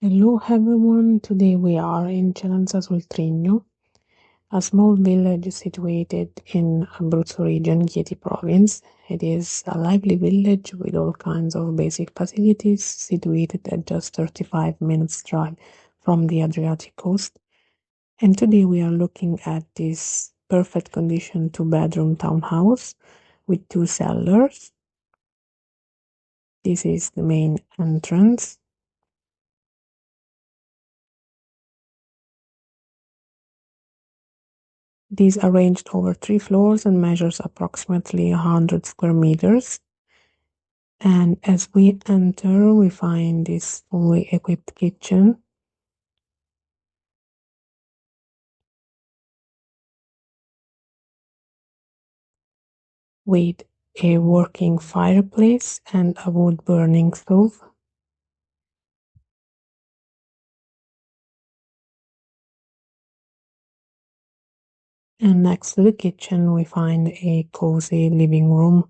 Hello everyone, today we are in Celenza Sul Trigno, a small village situated in Abruzzo region, Chieti province. It is a lively village with all kinds of basic facilities, situated at just 35 minutes drive from the Adriatic coast. And today we are looking at this perfect condition two-bedroom townhouse with two cellars. This is the main entrance. It is arranged over 3 floors and measures approximately 100 square meters. And as we enter, we find this fully equipped kitchen with a working fireplace and a wood-burning stove. And next to the kitchen, we find a cozy living room.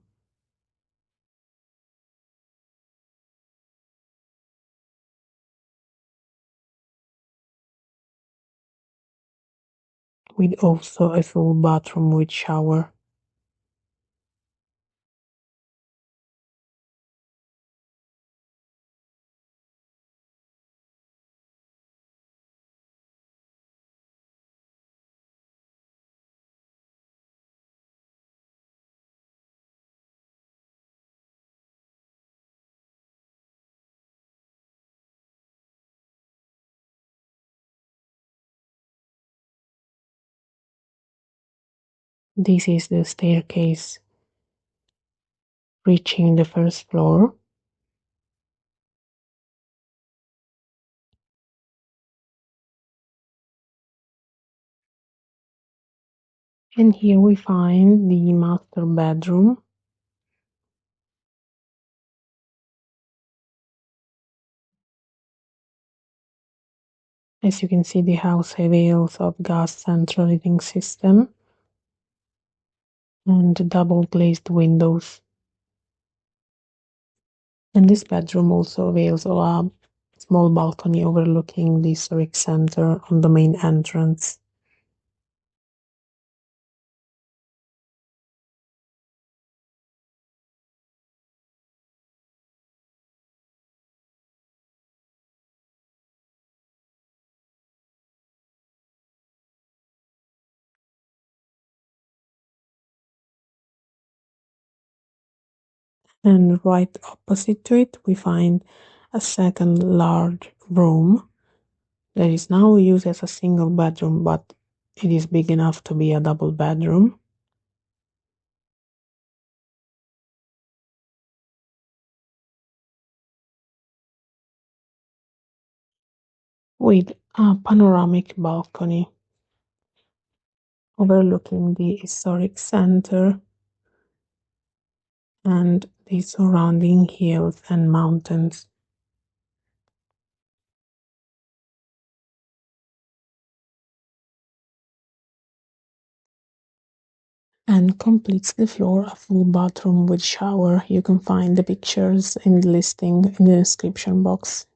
With also a full bathroom with shower. This is the staircase reaching the first floor. And here we find the master bedroom. As you can see, the house avails of gas central heating system and double glazed windows. And this bedroom also avails of a small balcony overlooking the historic center on the main entrance. And right opposite to it, we find a second large room that is now used as a single bedroom, but it is big enough to be a double bedroom. With a panoramic balcony overlooking the historic center and the surrounding hills and mountains. And completes the floor a full bathroom with shower. You can find the pictures in the listing in the description box.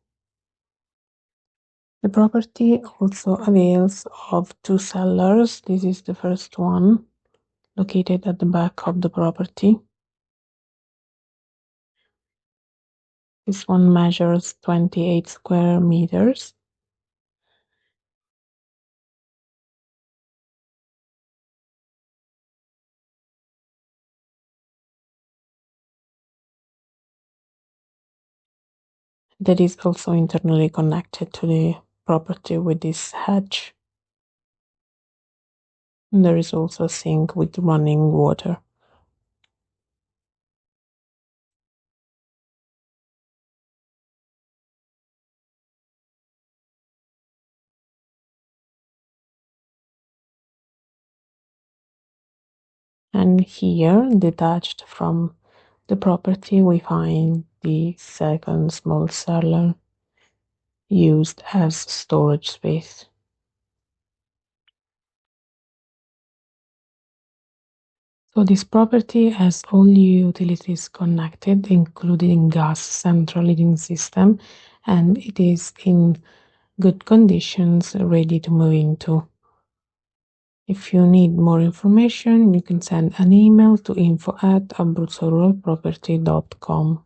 The property also avails of two cellars. This is the first one, located at the back of the property. This one measures 28 square meters. That is also internally connected to the property with this hatch. And there is also a sink with running water. And here, detached from the property, we find the second small cellar used as storage space. So this property has all utilities connected, including gas central heating system, and it is in good conditions, ready to move into. If you need more information, you can send an email to info@abruzzoruralproperty.com.